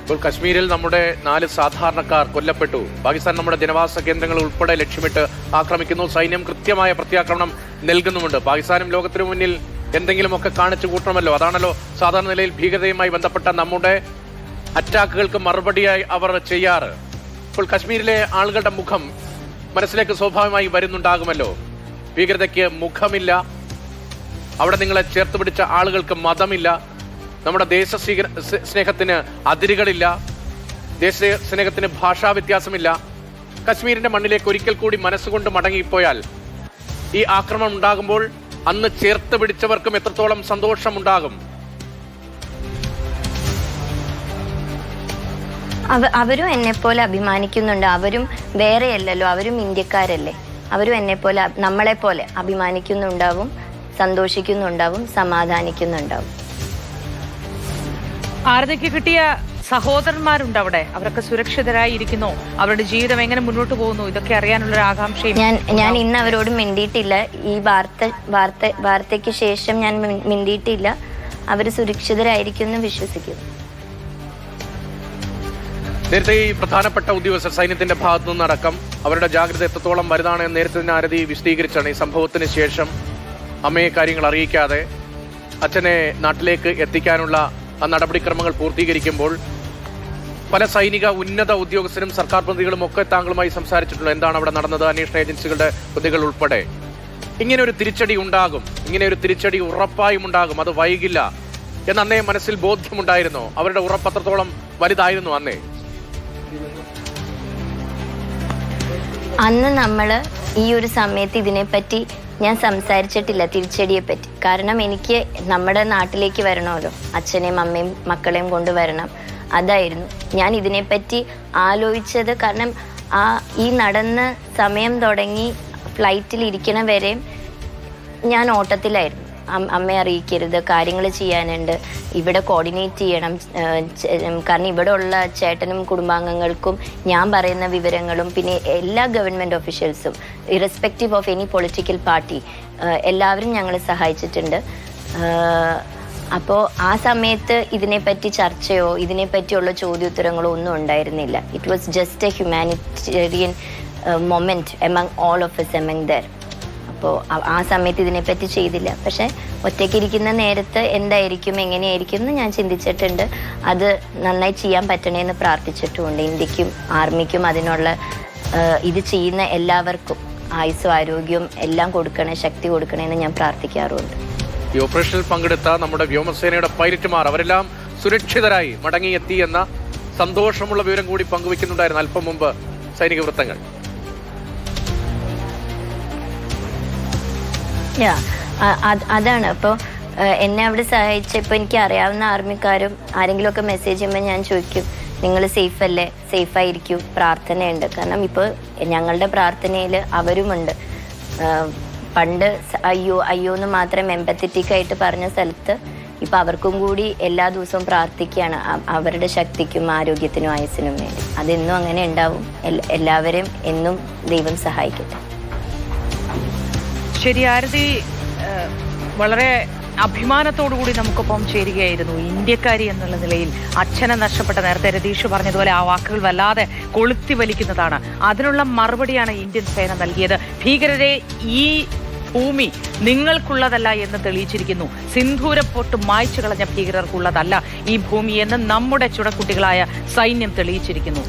ഇപ്പോൾ കശ്മീരിൽ നമ്മുടെ 4 സാധാരണക്കാർ കൊല്ലപ്പെട്ടു. പാകിസ്ഥാൻ നമ്മുടെ ജനവാസ കേന്ദ്രങ്ങൾ ഉൾപ്പെടെ ലക്ഷ്യമിട്ട് ആക്രമിക്കുന്നു. സൈന്യം കൃത്യമായ പ്രത്യാക്രമണം നൽകുന്നുമുണ്ട്. പാകിസ്ഥാനും ലോകത്തിനു മുന്നിൽ എന്തെങ്കിലുമൊക്കെ കാണിച്ചു കൂട്ടണമല്ലോ. അതാണല്ലോ സാധാരണ നിലയിൽ ഭീകരതയുമായി ബന്ധപ്പെട്ട നമ്മുടെ അറ്റാക്കുകൾക്ക് മറുപടിയായി അവർ ചെയ്യാറ്. ഇപ്പോൾ കശ്മീരിലെ ആളുകളുടെ മുഖം മനസ്സിലേക്ക് സ്വാഭാവികമായി വരുന്നുണ്ടാകുമല്ലോ. ഭീകരതയ്ക്ക് മുഖമില്ല, അവിടെ നിങ്ങളെ ചേർത്ത് പിടിച്ച ആളുകൾക്ക് മതമില്ല, നമ്മുടെ ദേശ സ്നേഹത്തിന് അതിരുകളില്ല, ദേശ സ്നേഹത്തിന് ഭാഷാ വ്യത്യാസമില്ല. കശ്മീരിന്റെ മണ്ണിലേക്ക് ഒരിക്കൽ കൂടി മനസ്സുകൊണ്ട് മടങ്ങിപ്പോയാൽ ഈ ആക്രമണം ഉണ്ടാകുമ്പോൾ അന്ന് ചേർത്ത് പിടിച്ചവർക്കും എത്രത്തോളം സന്തോഷമുണ്ടാകും? അവരും എന്നെ പോലെ അഭിമാനിക്കുന്നുണ്ട്. അവരും വേറെയല്ലല്ലോ, അവരും ഇന്ത്യക്കാരല്ലേ. അവരും എന്നെ പോലെ, നമ്മളെ പോലെ അഭിമാനിക്കുന്നുണ്ടാവും, സന്തോഷിക്കുന്നുണ്ടാവും, സമാധാനിക്കുന്നുണ്ടാവും. ആരതിക്ക് കിട്ടിയ സഹോദരന്മാരുണ്ട് അവിടെ, അവരൊക്കെ സുരക്ഷിതരായി ഇരിക്കുന്നു, അവരുടെ ജീവിതം എങ്ങനെ മുന്നോട്ട് പോകുന്നു, ഇതൊക്കെ അറിയാനുള്ള ആകാംക്ഷയും. ഞാൻ ഇന്ന് അവരോട് മിണ്ടിയിട്ടില്ല. ഈ വാർത്തയ്ക്ക് ശേഷം ഞാൻ മിണ്ടിയിട്ടില്ല. അവർ സുരക്ഷിതരായിരിക്കും എന്ന് വിശ്വസിക്കുന്നു. നേരത്തെ ഈ പ്രധാനപ്പെട്ട ഉദ്യോഗസ്ഥർ സൈന്യത്തിന്റെ ഭാഗത്തു നിന്നടക്കം അവരുടെ ജാഗ്രത എത്രത്തോളം വലുതാണ് എന്ന് നേരത്തെ തന്നെ ആരതി വിശദീകരിച്ചാണ്. ഈ സംഭവത്തിന് ശേഷം അമ്മയെ കാര്യങ്ങൾ അറിയിക്കാതെ അച്ഛനെ നാട്ടിലേക്ക് എത്തിക്കാനുള്ള നടപടിക്രമങ്ങൾ പൂർത്തീകരിക്കുമ്പോൾ പല സൈനിക ഉന്നത ഉദ്യോഗസ്ഥരും സർക്കാർ പ്രതിനിധികളും ഒക്കെ താങ്കളുമായി സംസാരിച്ചിട്ടുള്ളത് എന്താണ് അവിടെ നടന്നത്, അന്വേഷണ ഏജൻസികളുടെ പ്രതികൾ ഉൾപ്പെടെ. ഇങ്ങനെ ഒരു തിരിച്ചടി ഉണ്ടാകും, ഇങ്ങനെ ഒരു തിരിച്ചടി ഉറപ്പായും ഉണ്ടാകും, അത് വൈകില്ല എന്ന് അന്നേ മനസ്സിൽ ബോധ്യമുണ്ടായിരുന്നോ? അവരുടെ ഉറപ്പ് അത്രത്തോളം വലുതായിരുന്നു അന്നേ? അന്ന് നമ്മൾ ഈ ഒരു സമയത്ത് ഇതിനെപ്പറ്റി ഞാൻ സംസാരിച്ചിട്ടില്ല, തിരിച്ചടിയെ പറ്റി. കാരണം എനിക്ക് നമ്മുടെ നാട്ടിലേക്ക് വരണമല്ലോ, അച്ഛനെയും അമ്മയും മക്കളെയും കൊണ്ടുവരണം. അതായിരുന്നു ഞാൻ ഇതിനെപ്പറ്റി ആലോചിച്ചത്. കാരണം ഈ നടന്ന സമയം തുടങ്ങി ഫ്ലൈറ്റിൽ ഇരിക്കണ വരെയും ഞാൻ ഓട്ടത്തിലായിരുന്നു. അമ്മയെ അറിയിക്കരുത്, കാര്യങ്ങൾ ചെയ്യാനുണ്ട്, ഇവിടെ കോർഡിനേറ്റ് ചെയ്യണം. കാരണം ഇവിടെ ഉള്ള ചേട്ടനും കുടുംബാംഗങ്ങൾക്കും ഞാൻ പറയുന്ന വിവരങ്ങളും പിന്നെ എല്ലാ ഗവൺമെൻറ് ഒഫീഷ്യൽസും irrespective of any political party എല്ലാവരും ഞങ്ങളെ സഹായിച്ചിട്ടുണ്ട്. അപ്പോൾ ആ സമയത്ത് ഇതിനെപ്പറ്റി ചർച്ചയോ ഇതിനെപ്പറ്റിയുള്ള ചോദ്യോത്തരങ്ങളോ ഒന്നും ഉണ്ടായിരുന്നില്ല. It was just A humanitarian moment among all of us among there. അപ്പോൾ ആ സമയത്ത് ഇതിനെപ്പറ്റി ചെയ്തില്ല. പക്ഷെ ഒറ്റയ്ക്കിരിക്കുന്ന നേരത്ത് എന്തായിരിക്കും എങ്ങനെയായിരിക്കും എന്ന് ഞാൻ ചിന്തിച്ചിട്ടുണ്ട്. അത് നന്നായി ചെയ്യാൻ പറ്റണേന്ന് പ്രാർത്ഥിച്ചിട്ടുമുണ്ട്. ഇന്ത്യക്കും ആർമിക്കും അതിനുള്ള ഇത് ചെയ്യുന്ന എല്ലാവർക്കും ആയുസ്സും ആരോഗ്യവും എല്ലാം കൊടുക്കണേ, ശക്തി കൊടുക്കണേന്ന് ഞാൻ പ്രാർത്ഥിക്കാറുണ്ട്. ഈ ഓപ്പറേഷനിൽ പങ്കെടുത്ത നമ്മുടെ വ്യോമസേനയുടെ പൈലറ്റുമാർ അവരെല്ലാം സുരക്ഷിതരായി മടങ്ങിയെത്തി എന്ന സന്തോഷമുള്ള വിവരം കൂടി പങ്കുവെക്കുന്നുണ്ടായിരുന്നു അല്പം മുമ്പ് സൈനിക വൃത്തങ്ങൾ. അതാണ് അപ്പോൾ എന്നെ അവിടെ സഹായിച്ചപ്പോൾ എനിക്ക് അറിയാവുന്ന ആർമിക്കാരും ആരെങ്കിലുമൊക്കെ മെസ്സേജ് ചെയ്യുമ്പോൾ ഞാൻ ചോദിക്കും, നിങ്ങൾ സേഫ് അല്ലേ, സേഫായിരിക്കും, പ്രാർത്ഥനയുണ്ട്. കാരണം ഇപ്പോൾ ഞങ്ങളുടെ പ്രാർത്ഥനയിൽ അവരുമുണ്ട്. പണ്ട് അയ്യോ അയ്യോ എന്ന് മാത്രം എമ്പത്തറ്റിക് ആയിട്ട് പറഞ്ഞ സ്ഥലത്ത് ഇപ്പം അവർക്കും കൂടി എല്ലാ ദിവസവും പ്രാർത്ഥിക്കുകയാണ്, അവരുടെ ശക്തിക്കും ആരോഗ്യത്തിനും ആയുസ്സിനും വേണ്ടി. അതെന്നും അങ്ങനെ ഉണ്ടാവും. എല്ലാവരെയും എന്നും ദൈവം സഹായിക്കട്ടെ. ശരി ആരതി, വളരെ അഭിമാനത്തോടുകൂടി നമുക്കൊപ്പം ചേരുകയായിരുന്നു ഇന്ത്യക്കാരി എന്നുള്ള നിലയിൽ. അച്ഛനെ നഷ്ടപ്പെട്ട, നേരത്തെ രതീഷ് പറഞ്ഞതുപോലെ ആ വാക്കുകൾ വല്ലാതെ കൊളുത്തി വലിക്കുന്നതാണ്. അതിനുള്ള മറുപടിയാണ് ഇന്ത്യൻ സേന നൽകിയത്. ഭീകരരെ ഈ ഭൂമി നിങ്ങൾക്കുള്ളതല്ല എന്ന് തെളിയിച്ചിരിക്കുന്നു. സിന്ധൂരപ്പൊട്ട് മായ്ച്ചു കളഞ്ഞ ഭീകരർക്കുള്ളതല്ല ഈ ഭൂമി എന്ന് നമ്മുടെ ചുടക്കുട്ടികളായ സൈന്യം തെളിയിച്ചിരിക്കുന്നു.